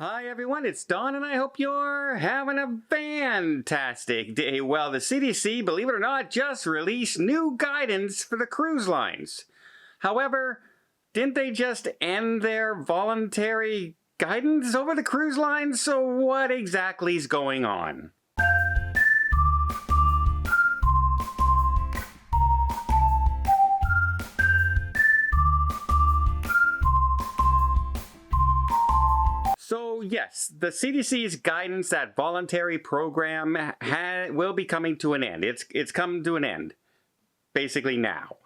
Hi everyone, it's Don and I hope you're having a fantastic day. Well, the CDC, believe it or not, just released new guidance for the cruise lines. However, didn't they just end their voluntary guidance over the cruise lines? So what exactly is going on? So yes, the CDC's guidance, that voluntary program, will be coming to an end. It's come to an end, basically now.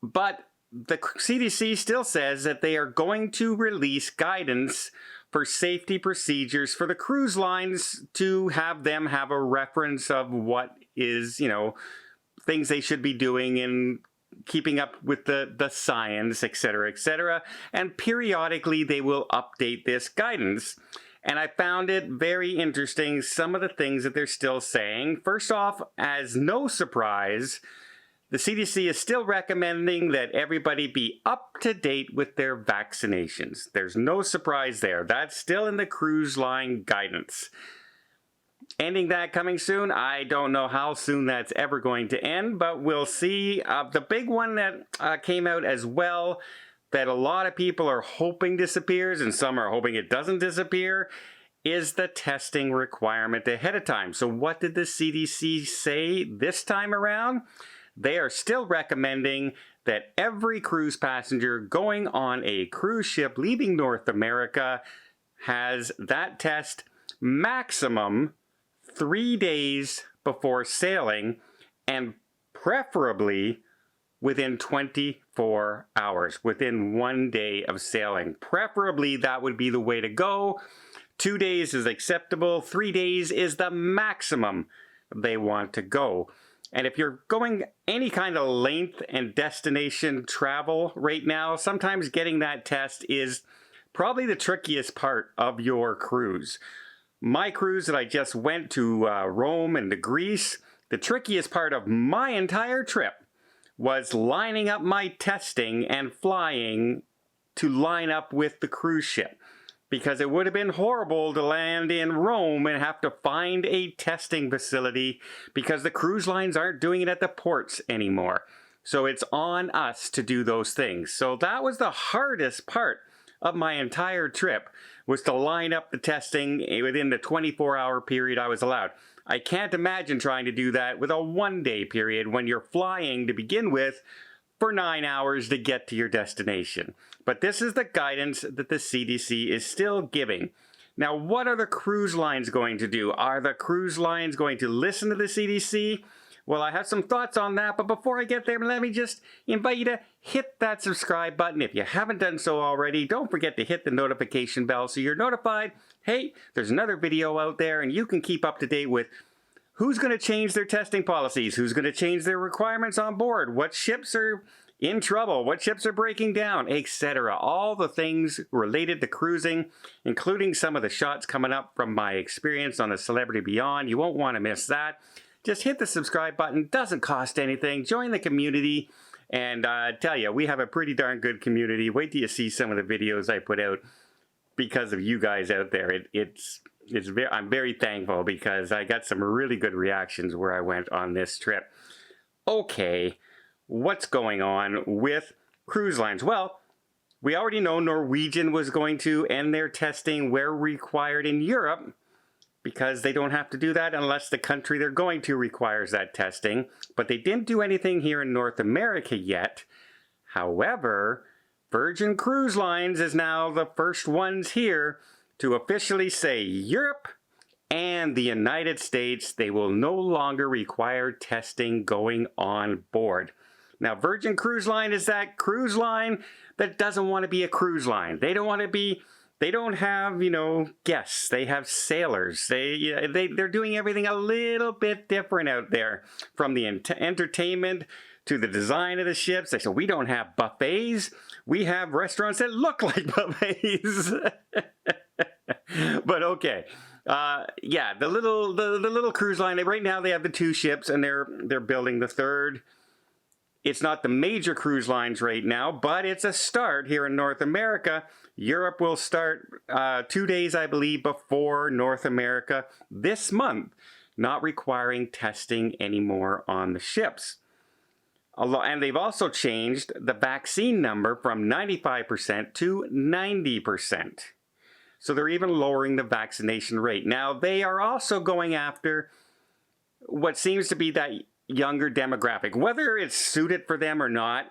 But the CDC still says that they are going to release guidance for safety procedures for the cruise lines to have them have a reference of what is, things they should be doing in keeping up with the science, etc., and periodically they will update this guidance. And I found it very interesting, some of the things that they're still saying. First off, as no surprise, the CDC is still recommending that everybody be up to date with their vaccinations. There's no surprise there. That's still in the cruise line guidance. Ending that coming soon. I don't know how soon that's ever going to end, but we'll see. The big one that came out as well, that a lot of people are hoping disappears and some are hoping it doesn't disappear, is the testing requirement ahead of time. So what did the CDC say this time around? They are still recommending that every cruise passenger going on a cruise ship leaving North America has that test maximum 3 days before sailing, and preferably within 24 hours, within 1 day of sailing. Preferably, that would be the way to go. 2 days is acceptable. 3 days is the maximum they want to go. And if you're going any kind of length and destination travel right now, sometimes getting that test is probably the trickiest part of your cruise. My cruise that I just went to Rome and to Greece, the trickiest part of my entire trip was lining up my testing and flying to line up with the cruise ship. Because it would have been horrible to land in Rome and have to find a testing facility because the cruise lines aren't doing it at the ports anymore. So it's on us to do those things. So that was the hardest part of my entire trip, was to line up the testing within the 24-hour period I was allowed. I can't imagine trying to do that with a 1-day period when you're flying to begin with for 9 hours to get to your destination. But this is the guidance that the CDC is still giving. Now, what are the cruise lines going to do? Are the cruise lines going to listen to the CDC? Well, I have some thoughts on that, but before I get there, let me just invite you to hit that subscribe button. If you haven't done so already, don't forget to hit the notification bell so you're notified, hey, there's another video out there, and you can keep up to date with who's going to change their testing policies, who's going to change their requirements on board, what ships are in trouble, what ships are breaking down, etc. All the things related to cruising, including some of the shots coming up from my experience on the Celebrity Beyond. You won't want to miss that. Just hit the subscribe button, doesn't cost anything, join the community, and tell you, we have a pretty darn good community. Wait till you see some of the videos I put out because of you guys out there. I'm very thankful because I got some really good reactions where I went on this trip. Okay, what's going on with cruise lines? Well, we already know Norwegian was going to end their testing where required in Europe, because they don't have to do that unless the country they're going to requires that testing. But they didn't do anything here in North America yet. However, Virgin Cruise Lines is now the first ones here to officially say Europe and the United States, they will no longer require testing going on board. Now, Virgin Cruise Line is that cruise line that doesn't want to be a cruise line. They don't want to be... They don't have, guests. They have sailors. They're doing everything a little bit different out there. From the entertainment to the design of the ships. They said, we don't have buffets. We have restaurants that look like buffets. But okay. Yeah, the little cruise line. Right now they have the 2 ships and they're building the third. It's not the major cruise lines right now, but it's a start here in North America. Europe will start 2 days, I believe, before North America this month, not requiring testing anymore on the ships. And they've also changed the vaccine number from 95% to 90%. So they're even lowering the vaccination rate. Now, they are also going after what seems to be that younger demographic, whether it's suited for them or not.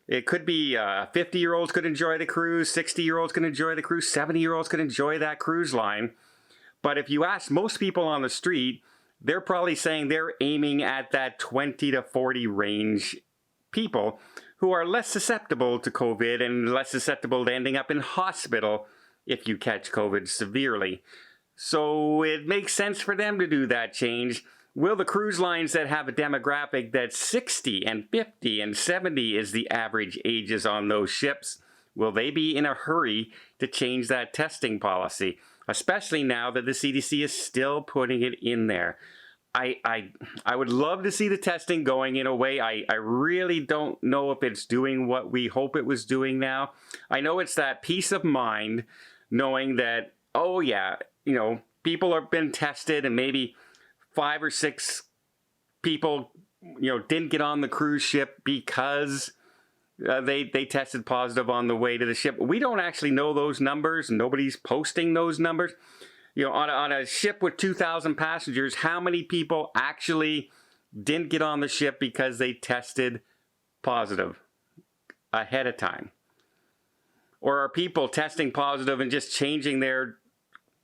It could be 50-year-olds could enjoy the cruise, 60-year-olds can enjoy the cruise, 70-year-olds could enjoy that cruise line. But if you ask most people on the street, they're probably saying they're aiming at that 20 to 40 range people who are less susceptible to COVID and less susceptible to ending up in hospital if you catch COVID severely. So it makes sense for them to do that change. Will the cruise lines that have a demographic that's 60 and 50 and 70 is the average ages on those ships, will they be in a hurry to change that testing policy? Especially now that the CDC is still putting it in there. I would love to see the testing going in a way. I really don't know if it's doing what we hope it was doing now. I know it's that peace of mind knowing that, oh yeah, people have been tested and maybe 5 or 6 people, didn't get on the cruise ship because they tested positive on the way to the ship. We don't actually know those numbers. Nobody's posting those numbers. On a ship with 2,000 passengers, how many people actually didn't get on the ship because they tested positive ahead of time? Or are people testing positive and just changing their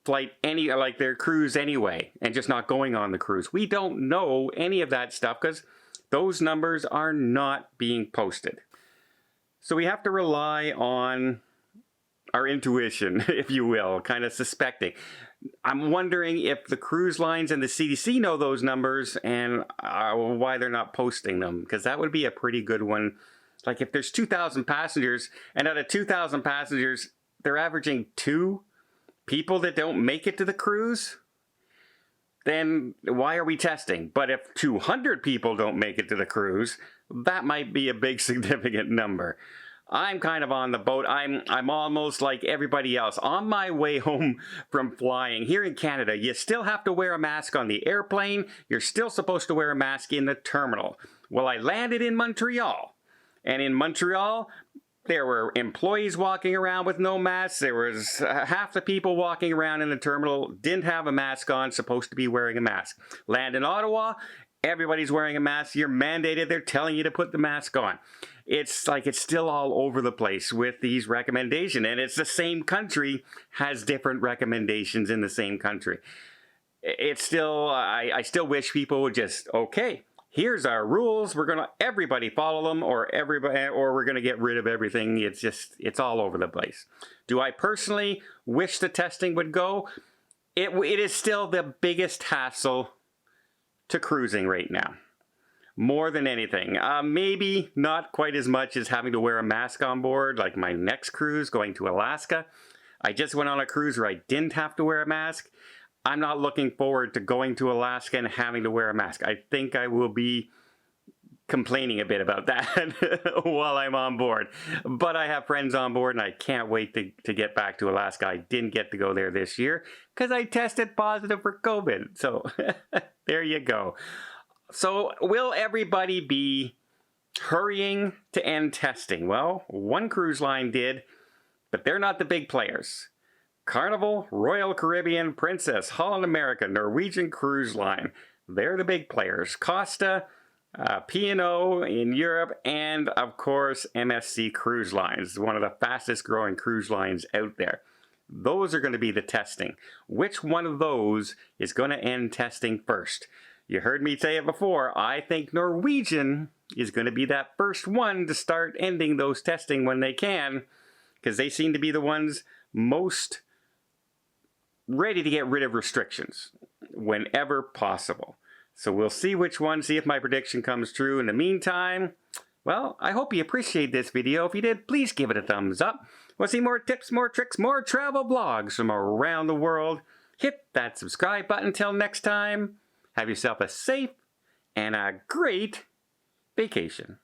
flight, like their cruise anyway, and just not going on the cruise? We don't know any of that stuff because those numbers are not being posted. So we have to rely on our intuition, if you will, kind of suspecting. I'm wondering if the cruise lines and the CDC know those numbers and why they're not posting them, because that would be a pretty good one. Like if there's 2,000 passengers and out of 2,000 passengers, they're averaging 2 people that don't make it to the cruise, then why are we testing? But if 200 people don't make it to the cruise, that might be a big significant number. I'm kind of on the boat. I'm almost like everybody else. On my way home from flying here in Canada, you still have to wear a mask on the airplane. You're still supposed to wear a mask in the terminal. Well, I landed in Montreal. And in Montreal, there were employees walking around with no masks. There was half the people walking around in the terminal didn't have a mask on, supposed to be wearing a mask. Land in Ottawa, everybody's wearing a mask. You're mandated. They're telling you to put the mask on. It's like it's still all over the place with these recommendations. And it's the same country has different recommendations in the same country. It's still, I still wish people would just, okay, here's our rules. We're gonna everybody follow them, or we're gonna get rid of everything. It's all over the place. Do I personally wish the testing would go? It is still the biggest hassle to cruising right now. More than anything. Maybe not quite as much as having to wear a mask on board, like my next cruise going to Alaska. I just went on a cruise where I didn't have to wear a mask. I'm not looking forward to going to Alaska and having to wear a mask. I think I will be complaining a bit about that while I'm on board. But I have friends on board and I can't wait to get back to Alaska. I didn't get to go there this year because I tested positive for COVID. So there you go. So will everybody be hurrying to end testing? Well, one cruise line did, but they're not the big players. Carnival, Royal Caribbean, Princess, Holland America, Norwegian Cruise Line. They're the big players. Costa, P&O in Europe, and of course MSC Cruise Lines, one of the fastest growing cruise lines out there. Those are going to be the testing. Which one of those is going to end testing first? You heard me say it before, I think Norwegian is going to be that first one to start ending those testing when they can, because they seem to be the ones most ready to get rid of restrictions whenever possible. So we'll see which one, see if my prediction comes true. In the meantime, well, I hope you appreciate this video. If you did, please give it a thumbs up. Want to see more tips, more tricks, more travel blogs from around the world? Hit that subscribe button. Until next time, have yourself a safe and a great vacation.